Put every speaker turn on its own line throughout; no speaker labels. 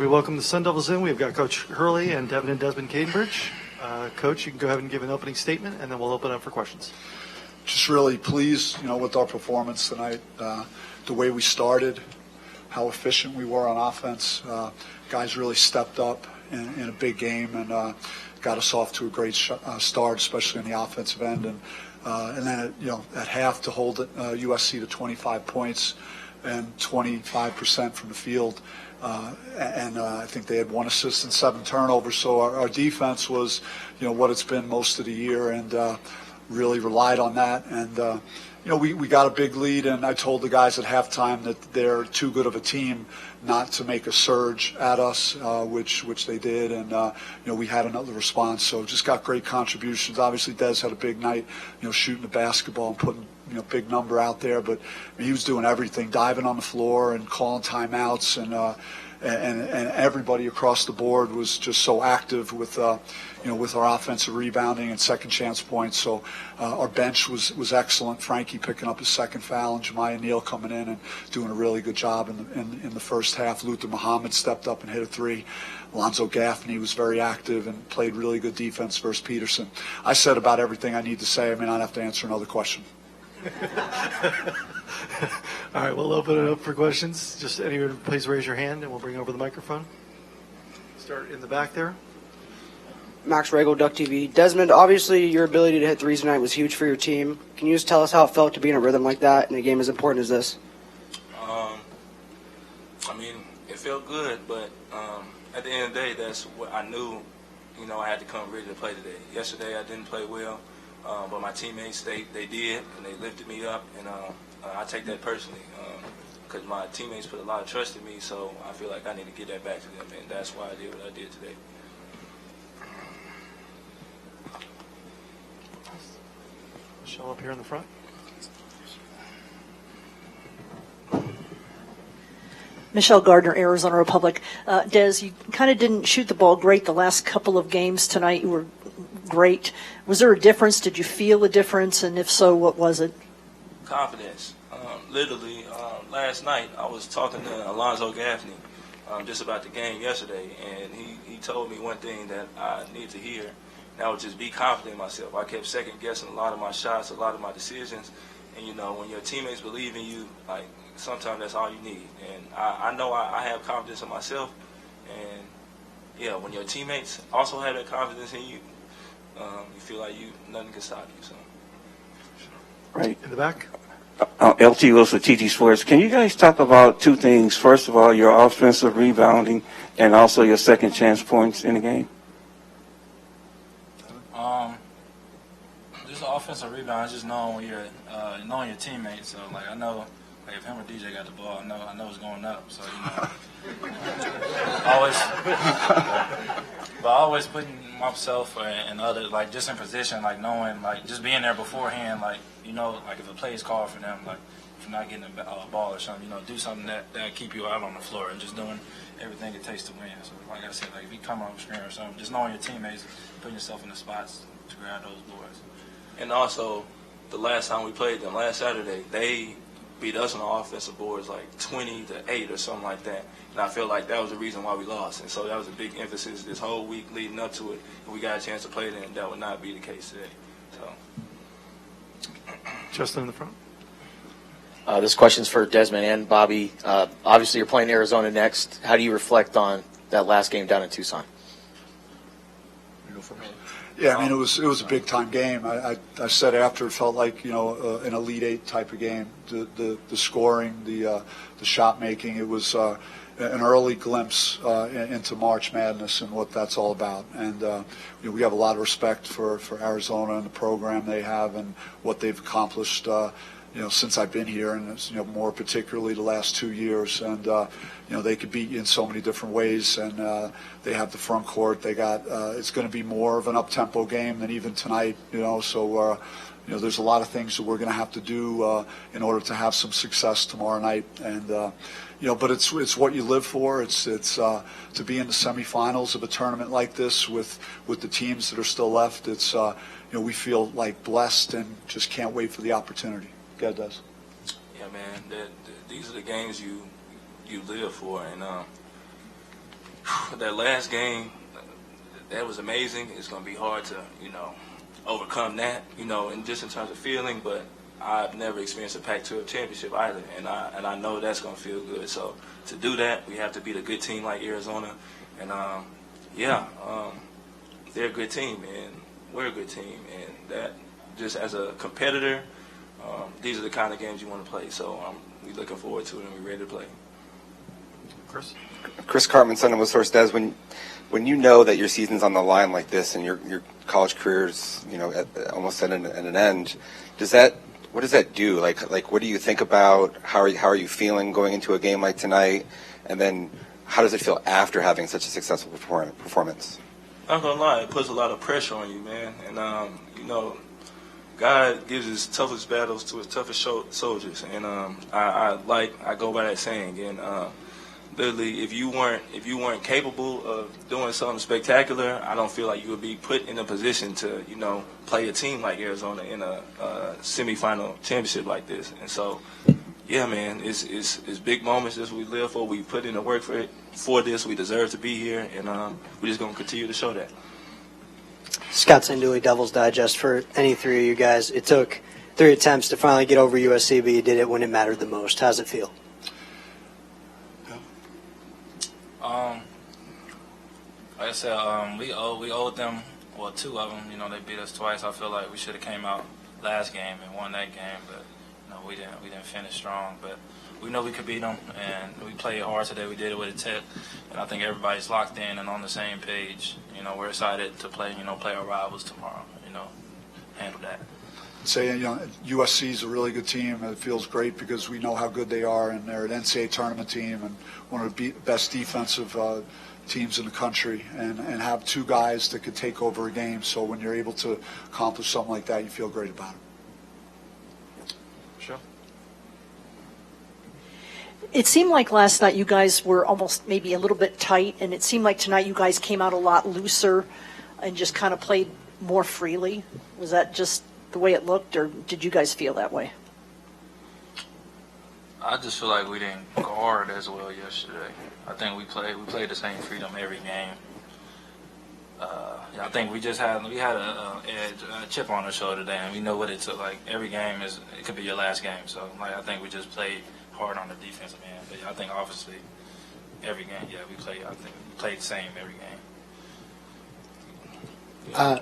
We welcome the Sun Devils in. We've got Coach Hurley and Devan and Desmond Cadenbridge. Coach, you can go ahead and give an opening statement, and then we'll open up for questions.
Just really pleased, with our performance tonight. The way we started, how efficient we were on offense. Guys really stepped up in a big game and got us off to a great start, especially in the offensive end. And then, at half to hold USC to 25 points and 25% from the field. I think they had 1 assist and 7 turnovers. So our defense was, what it's been most of the year, and really relied on that. And we got a big lead, and I told the guys at halftime that they're too good of a team not to make a surge at us, which they did. And we had another response. So just got great contributions. Obviously, Des had a big night, shooting the basketball and putting big number out there, but he was doing everything, diving on the floor and calling timeouts, and everybody across the board was just so active with with our offensive rebounding and second chance points. So our bench was excellent. Frankie picking up his second foul, and Jemiah Neal coming in and doing a really good job in the first half. Luther Muhammad stepped up and hit a 3. Alonzo Gaffney was very active and played really good defense versus Peterson. I said about everything I need to say. I may not have to answer another question.
All right, we'll open it up for questions. Just anyone, please raise your hand, and we'll bring over the microphone. Start in the back there.
Max Regal, Duck TV. Desmond, obviously your ability to hit threes tonight was huge for your team. Can you just tell us how it felt to be in a rhythm like that in a game as important as this?
It felt good, but at the end of the day, that's what I knew. I had to come ready to play today. Yesterday, I didn't play well. But my teammates, they did, and they lifted me up, and I take that personally because my teammates put a lot of trust in me, so I feel like I need to get that back to them, and that's why I did what I did today.
Michelle up here in the front.
Michelle Gardner, Arizona Republic. Des, you kind of didn't shoot the ball great the last couple of games. Tonight you were great. Was there a difference? Did you feel a difference? And if so, what was it?
Confidence. Literally, last night I was talking to Alonzo Gaffney just about the game yesterday, and he told me one thing that I need to hear, and that was just be confident in myself. I kept second-guessing a lot of my shots, a lot of my decisions, and, when your teammates believe in you, sometimes that's all you need. And I know I have confidence in myself, and, when your teammates also have that confidence in you, you feel like nothing can stop you. So.
Right in the back.
LT Wilson, TT Sports. Can you guys talk about two things? First of all, your offensive rebounding, and also your second chance points in the game.
Just offensive rebound. Just knowing knowing your teammates. So I know. If him or DJ got the ball, I know it's going up. So always putting myself and others just in position, knowing just being there beforehand, if a play is called for them, if you're not getting a ball or something, do something that keep you out on the floor, and just doing everything it takes to win. So like I said, if you come off screen or something, just knowing your teammates, putting yourself in the spots to grab those boards.
And also, the last time we played them, last Saturday, they beat us on the offensive boards 20-8 or something like that. And I feel like that was the reason why we lost. And so that was a big emphasis this whole week leading up to it. If we got a chance to play them, that would not be the case today. So.
Justin in the front.
This question's for Desmond and Bobby. Obviously, you're playing Arizona next. How do you reflect on that last game down in Tucson?
Yeah, it was a big time game. I said after it felt like an Elite Eight type of game. The scoring, the shot making. It was an early glimpse into March Madness and what that's all about. And we have a lot of respect for Arizona and the program they have and what they've accomplished. Since I've been here, and more particularly the last 2 years, and they could beat you in so many different ways, and they have the front court. They got it's going to be more of an up-tempo game than even tonight, So there's a lot of things that we're going to have to do in order to have some success tomorrow night, and but it's what you live for. It's to be in the semifinals of a tournament like this with the teams that are still left. It's we feel blessed and just can't wait for the opportunity. God does.
Yeah, man. These are the games you live for, and that last game, that was amazing. It's going to be hard to, overcome that, and just in terms of feeling, but I've never experienced a Pac-12 championship either, and I know that's going to feel good. So to do that, we have to beat a good team like Arizona, and they're a good team, and we're a good team, and that just as a competitor, these are the kind of games you want to play. So we're looking forward to it, and we're ready to play.
Chris Cartman, Sun Devil Source. Des, when you know that your season's on the line like this and your college career's almost at an end, what does that do? Like what do you think about? How are you feeling going into a game like tonight? And then how does it feel after having such a successful performance?
Not gonna lie, it puts a lot of pressure on you, man. And God gives his toughest battles to his toughest soldiers. And I go by that saying. And literally, if you weren't capable of doing something spectacular, I don't feel like you would be put in a position to play a team like Arizona in a semifinal championship like this. And so, yeah, man, it's big moments that we live for. We put in the work for this. We deserve to be here, and we're just gonna continue to show that.
Scott Sanduli, Devil's Digest. For any three of you guys, it took 3 attempts to finally get over USC, but you did it when it mattered the most. How's it feel?
Like I said, we owed them, 2 of them. They beat us twice. I feel like we should have came out last game and won that game, but we didn't finish strong. But we know we could beat them, and we played hard today. We did it with a tip, and I think everybody's locked in and on the same page. We're excited to play our rivals tomorrow. Handle that.
Say, USC is a really good team. It feels great because we know how good they are, and they're an NCAA tournament team and one of the best defensive teams in the country, and have 2 guys that could take over a game. So when you're able to accomplish something like that, you feel great about it.
Sure.
It seemed like last night you guys were almost maybe a little bit tight, and it seemed like tonight you guys came out a lot looser and just kind of played more freely. Was that just the way it looked, or did you guys feel that way?
I just feel like we didn't guard as well yesterday. I think we played the same freedom every game. I think we had a chip on our shoulder today, and we know what it took. Like every game it could be your last game. So I think we just played hard on the defensive end. But I think obviously every game, we played the same every game.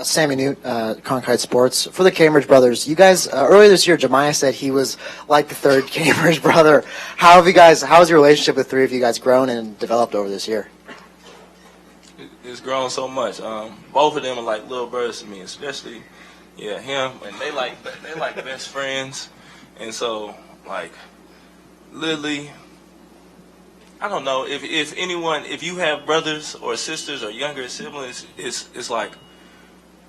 Sammy Newt, Cronkite Sports. For the Cambridge brothers, you guys, earlier this year, Jemiah said he was like the third Cambridge brother. How has your relationship with 3 of you guys grown and developed over this year?
It's grown so much. Both of them are like little brothers to me, especially, him. And they like best friends. And so, literally, I don't know, if you have brothers or sisters or younger siblings, it's like,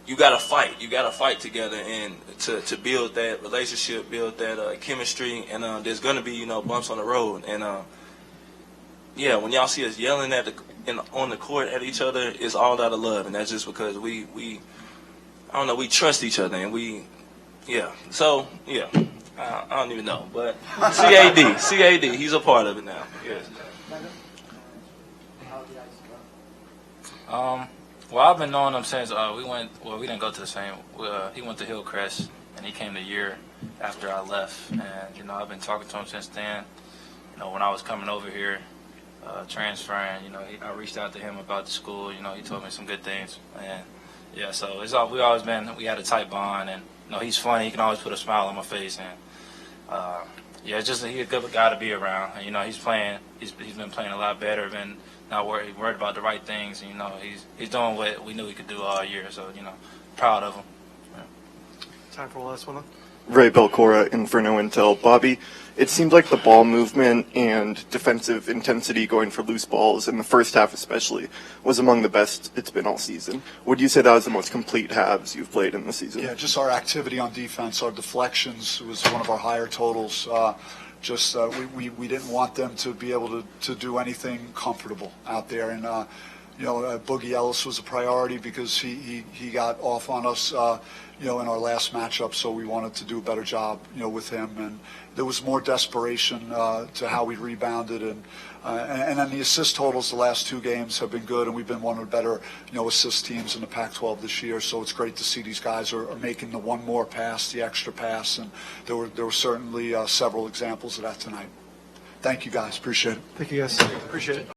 you gotta fight together, and to build that relationship, build that chemistry, and there's gonna be bumps on the road, and when y'all see us yelling on the court at each other, it's all out of love, and that's just because we trust each other, and I don't even know, but CAD, he's a part of it now. Yes.
Well, I've been knowing him since we didn't go to the same. He went to Hillcrest, and he came the year after I left. And, I've been talking to him since then. When I was coming over here, transferring, I reached out to him about the school. He told me some good things. And, so we had a tight bond. And, he's funny. He can always put a smile on my face. And, it's just he's a good guy to be around. And, he's been playing a lot better than not worried about the right things. And, he's doing what we knew he could do all year. So, proud of him. Yeah.
Time for one last one.
Ray Belcora, Inferno Intel. Bobby, it seemed like the ball movement and defensive intensity going for loose balls in the first half especially was among the best it's been all season. Would you say that was the most complete halves you've played in the season?
Yeah, just our activity on defense, our deflections was one of our higher totals. We didn't want them to be able to do anything comfortable out there. And, Boogie Ellis was a priority because he got off on us, in our last matchup, so we wanted to do a better job, with him. And there was more desperation to how we rebounded, and then the assist totals the last 2 games have been good, and we've been one of the better, assist teams in the Pac-12 this year. So it's great to see these guys are making the one more pass, the extra pass, and there were certainly several examples of that tonight. Thank you guys, appreciate it.
Thank you guys. Appreciate it.